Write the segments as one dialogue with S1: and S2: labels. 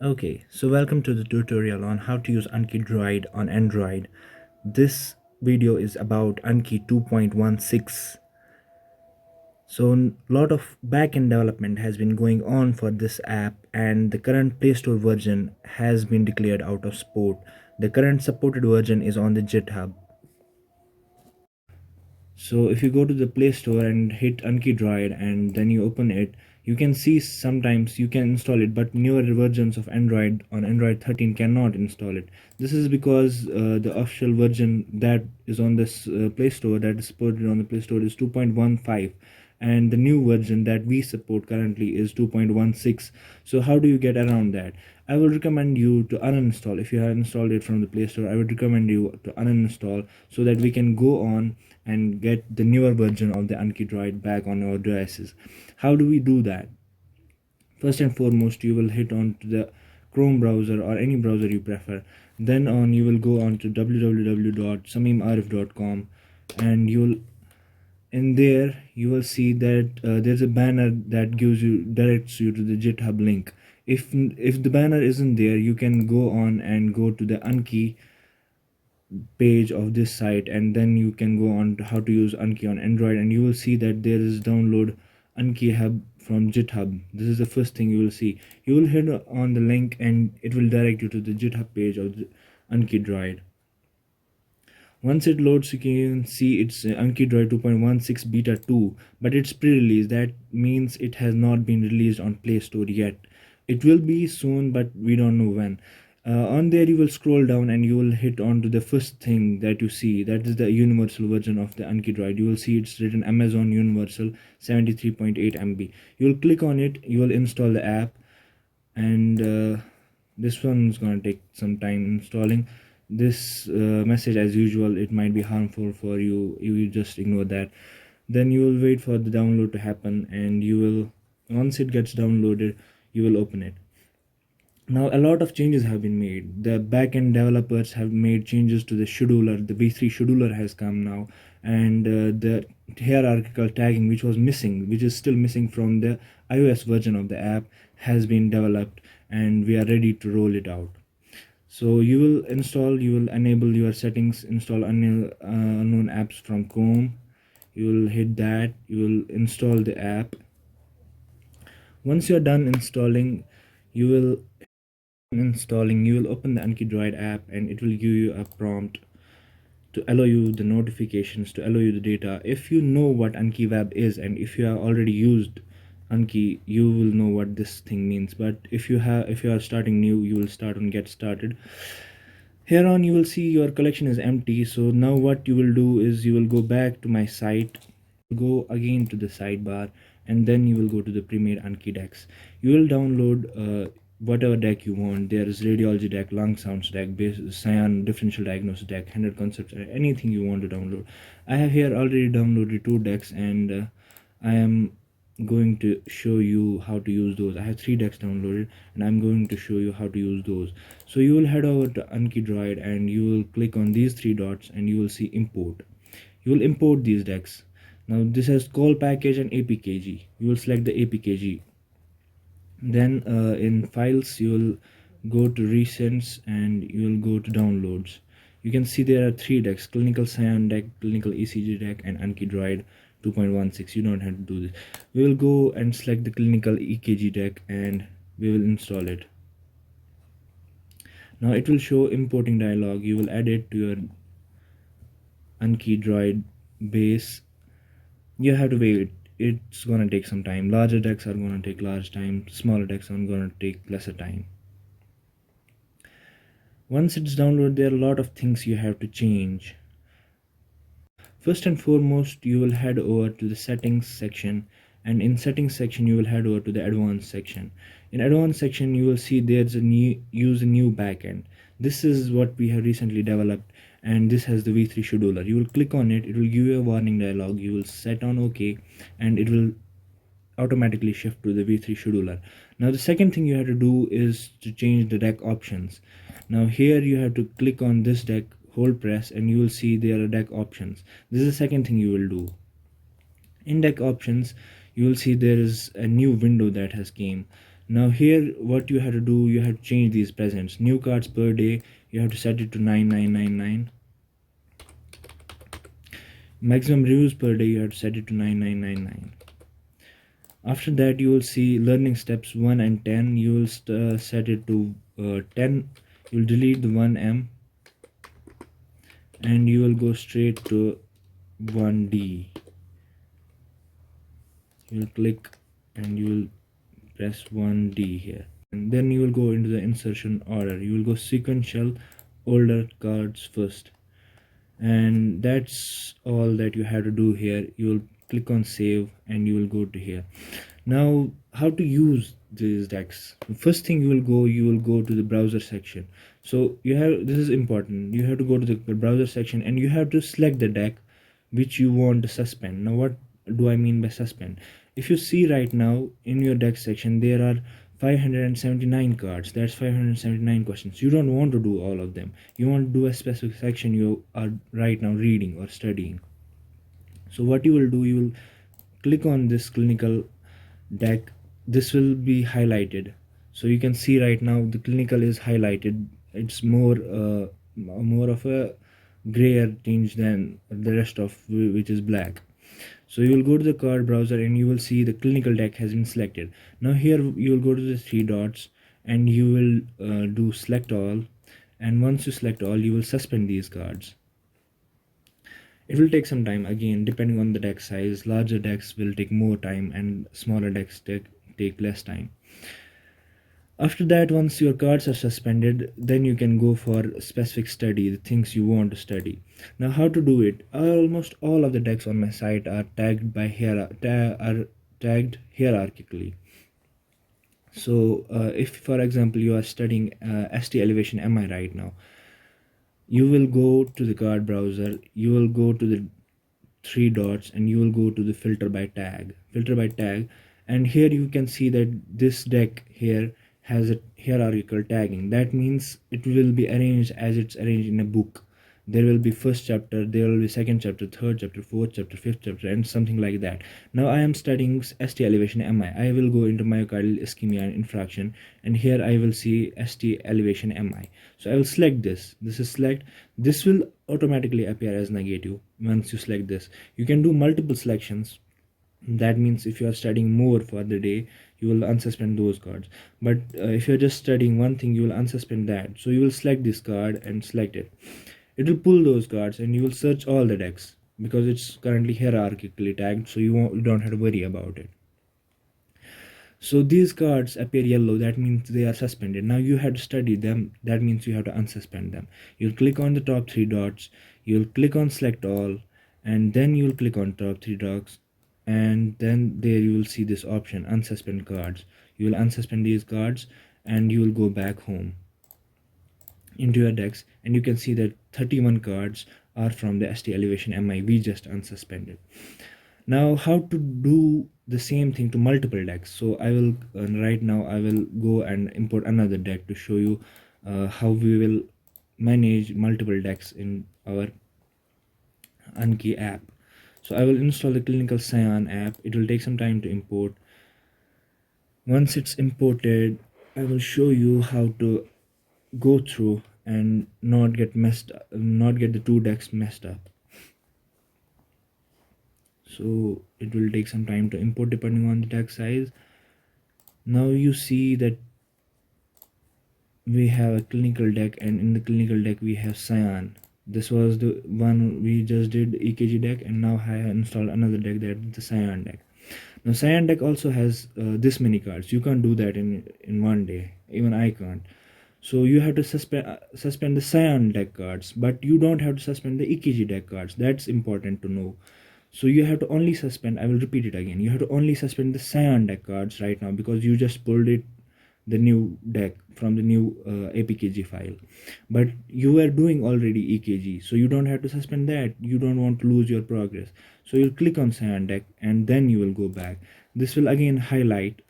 S1: Okay, so welcome to the tutorial on how to use Ankidroid on Android. This video is about Anki 2.16. So a lot of backend development has been going on for this app, and the current Play Store version has been declared out of support. The current supported version is on the GitHub. So if you go to the Play Store and hit Ankidroid and then you open it, you can see sometimes you can install it, but newer versions of Android on Android 13 cannot install it. This is because the official version that is on this Play Store, that is supported on the Play Store, is 2.15, and the new version that we support currently is 2.16. So how do you get around that? I will recommend you to uninstall. If you have installed it from the Play Store, I would recommend you to uninstall so that we can go on and get the newer version of the Ankidroid back on our devices. How do we do that? First and foremost, you will hit on to the Chrome browser or any browser you prefer. Then on you will go on to www.samimarif.com, and you will, in there you will see that there's a banner that directs you to the GitHub link. If the banner isn't there, you can go on and go to the Anki page of this site, and then you can go on to how to use Anki on Android, and you will see that there is download Anki hub from GitHub. This is the first thing you will see. You will hit on the link and it will direct you to the GitHub page of the Ankidroid. Once it loads, you can see it's Ankidroid 2.16 beta 2, but it's pre-release. That means it has not been released on Play Store yet. It will be soon, but we don't know when. On there, you will scroll down and you will hit on to the first thing that you see. That is the universal version of the Ankidroid. You will see it's written Amazon Universal 73.8 MB. You will click on it. You will install the app, and this one is gonna take some time installing. This message, as usual, it might be harmful for you. You just ignore that. Then you will wait for the download to happen, and you will, once it gets downloaded, you will open it. Now a lot of changes have been made. The backend developers have made changes to the scheduler. The v3 scheduler has come now, and the hierarchical tagging, which was missing, which is still missing from the iOS version of the app, has been developed, and we are ready to roll it out. So you will enable your settings, install unknown apps from Chrome. You will hit that. You will install the app. Once you're done installing, you will open the Ankidroid app, and it will give you a prompt to allow you the notifications, to allow you the data. If you know what Anki Web is, and if you have already used Anki, you will know what this thing means. But if you are starting new, you will start on get started. Here on you will see your collection is empty. So now what you will do is you will go back to my site, go again to the sidebar, and then you will go to the Premier Anki decks. You will download whatever deck you want. There is radiology deck, lung sounds deck, cyan differential diagnosis deck, 100 concepts, anything you want to download. I have here already downloaded 2 decks, and I am going to show you how to use those. I have 3 decks downloaded, and I'm going to show you how to use those. So you will head over to Ankidroid, and you will click on these 3 dots, and you will see import. You will import these decks. Now this has call package and apkg. You will select the apkg. Then in files, you will go to recents, and you will go to downloads. You can see there are 3 decks: clinical cyan deck, clinical ecg deck, and Ankidroid 2.16. You don't have to do this. We will go and select the clinical ekg deck, and we will install it. Now it will show importing dialog. You will add it to your Ankidroid base. You have to wait. It's gonna take some time. Larger decks are gonna take large time, smaller decks are gonna take lesser time. Once it's downloaded, there are a lot of things you have to change. First and foremost, you will head over to the settings section, and in settings section you will head over to the advanced section. In advanced section, you will see there's a use a new backend. This is what we have recently developed, and this has the v3 scheduler. You will click on it. It will give you a warning dialog. You will set on OK, and it will automatically shift to the v3 scheduler. Now the second thing you have to do is to change the deck options. Now here you have to click on this deck, hold press, and you will see there are deck options. This is the second thing you will do. In deck options, you will see there is a new window that has came. Now here what you have to do, you have to change these presents. New cards per day, you have to set it to 9999. Maximum reviews per day, you have to set it to 9999. After that you will see learning steps 1 and 10. You will set it to 10. You'll delete the 1M and you will go straight to 1D. You will click and you will press 1D here, and then you will go into the insertion order. You will go sequential, older cards first, and that's all that you have to do here. You will click on save and you will go to here. Now how to use these decks? First thing, you will go to the browser section. So you have, this is important, you have to go to the browser section and you have to select the deck which you want to suspend. Now what do I mean by suspend? If you see right now in your deck section, there are 579 cards. That's 579 questions. You don't want to do all of them. You want to do a specific section you are right now reading or studying. So what you will do, you will click on this clinical deck. This will be highlighted, so you can see right now the clinical is highlighted. It's more of a grayer tinge than the rest of which is black. So you will go to the card browser and you will see the clinical deck has been selected. Now here you will go to the three dots and you will do select all, and once you select all, you will suspend these cards. It will take some time, again depending on the deck size. Larger decks will take more time and smaller decks take less time. After that, once your cards are suspended, then you can go for specific study, the things you want to study. Now how to do it? Almost all of the decks on my site are tagged by tagged hierarchically. So if for example you are studying ST Elevation MI right now, you will go to the card browser, you will go to the three dots and you will go to the filter by tag, and here you can see that this deck here has a hierarchical tagging. That means it will be arranged as it's arranged in a book. There will be first chapter, there will be second chapter, third chapter, fourth chapter, fifth chapter, and something like that. Now I am studying ST Elevation MI. I will go into myocardial ischemia and infraction, and here I will see ST Elevation MI. So I will select this. This is select. This will automatically appear as negative once you select this. You can do multiple selections. That means if you are studying more for the day, you will unsuspend those cards. But if you're just studying one thing, you will unsuspend that. So you will select this card and select it. It will pull those cards and you will search all the decks because it's currently hierarchically tagged, so you don't have to worry about it. So these cards appear yellow, that means they are suspended. Now you have to study them, that means you have to unsuspend them. You'll click on the top three dots, you'll click on select all, and then you'll click on top three dots, and then there you will see this option unsuspend cards. You will unsuspend these cards and you will go back home into your decks, and you can see that 31 cards are from the ST Elevation MI we just unsuspended. Now how to do the same thing to multiple decks? So I will right now I will go and import another deck to show you how we will manage multiple decks in our Anki app. So I will install the Clinical Cyan app. It will take some time to import. Once it's imported, I will show you how to go through and not get the two decks messed up. So it will take some time to import depending on the deck size. Now you see that we have a clinical deck, and in the clinical deck we have Cyan. This was the one we just did, EKG deck, and now I have installed another deck, that is the Cyan deck. Now Cyan deck also has this many cards. You can't do that in one day, even I can't. So you have to suspend the Cyan deck cards, but you don't have to suspend the EKG deck cards. That's important to know. So you have to only suspend, I will repeat it again, you have to only suspend the Cyan deck cards right now because you just pulled it, the new deck from the new APKG file. But you were doing already EKG, so you don't have to suspend that. You don't want to lose your progress. So you'll click on Cyan deck and then you will go back. This will again highlight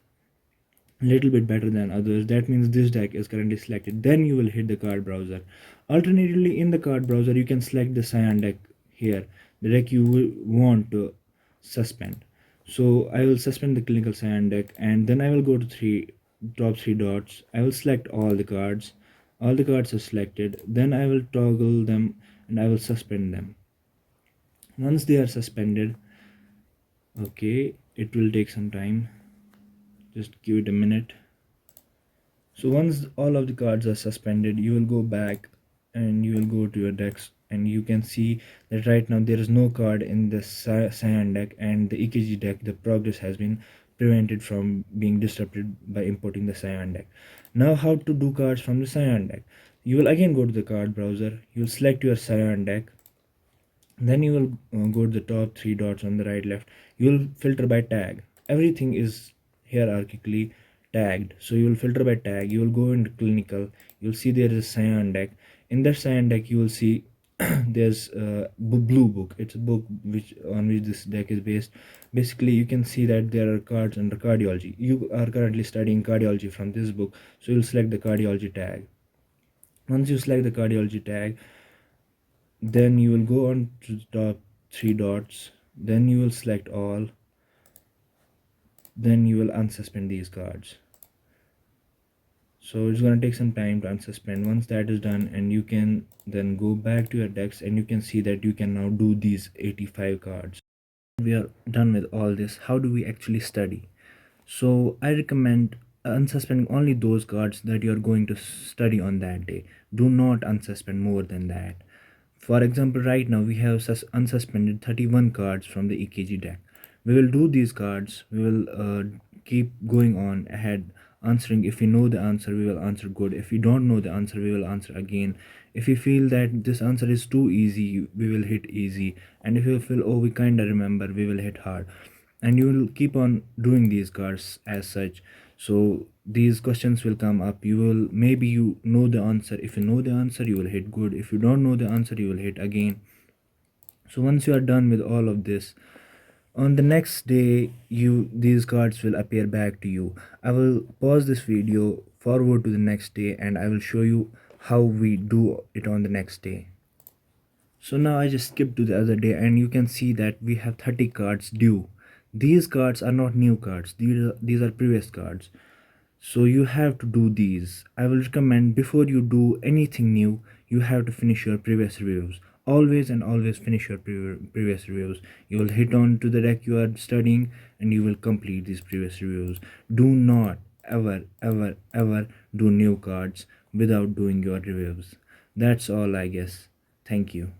S1: a little bit better than others. That means this deck is currently selected. Then you will hit the card browser. Alternatively, in the card browser you can select the Cyan deck here, the deck you will want to suspend. So I will suspend the Clinical Cyan deck, and then I will go to three top three dots. I will select all the cards. All the cards are selected. Then I will toggle them and I will suspend them. Once they are suspended, okay, it will take some time. Just give it a minute. So once all of the cards are suspended, you will go back and you will go to your decks, and you can see that right now there is no card in the cyan deck, and the EKG deck, the progress has been prevented from being disrupted by importing the cyan deck. Now how to do cards from the cyan deck? You will again go to the card browser, you will select your cyan deck, then you will go to the top three dots on the right left. You will filter by tag. Everything is hierarchically tagged, so you will filter by tag. You will go into clinical. You'll see there is a cyan deck. In that cyan deck you will see there's a blue book. It's a book which on which this deck is based. Basically you can see that there are cards under cardiology. You are currently studying cardiology from this book, so you'll select the cardiology tag. Once you select the cardiology tag, then you will go on to the top three dots, then you will select all, then you will unsuspend these cards. So it's going to take some time to unsuspend. Once that is done, and you can then go back to your decks, and you can see that you can now do these 85 cards. We are done with all this. How do we actually study? So I recommend unsuspending only those cards that you are going to study on that day. Do not unsuspend more than that. For example, right now we have unsuspended 31 cards from the EKG deck. We will do these cards. We will keep going on ahead, answering. If we know the answer, we will answer good. If we don't know the answer, we will answer again. If we feel that this answer is too easy, we will hit easy. And if we feel, oh, we kinda remember, we will hit hard. And you will keep on doing these cards as such. So these questions will come up. You will, maybe you know the answer. If you know the answer, you will hit good. If you don't know the answer, you will hit again. So once you are done with all of this, on the next day, these cards will appear back to you. I will pause this video, forward to the next day, and I will show you how we do it on the next day. So now I just skip to the other day, and you can see that we have 30 cards due. These cards are not new cards, these are previous cards. So you have to do these. I will recommend, before you do anything new, you have to finish your previous reviews. Always and always finish your previous reviews. You will hit on to the deck you are studying, and you will complete these previous reviews. Do not ever do new cards without doing your reviews. That's all, I guess. Thank you.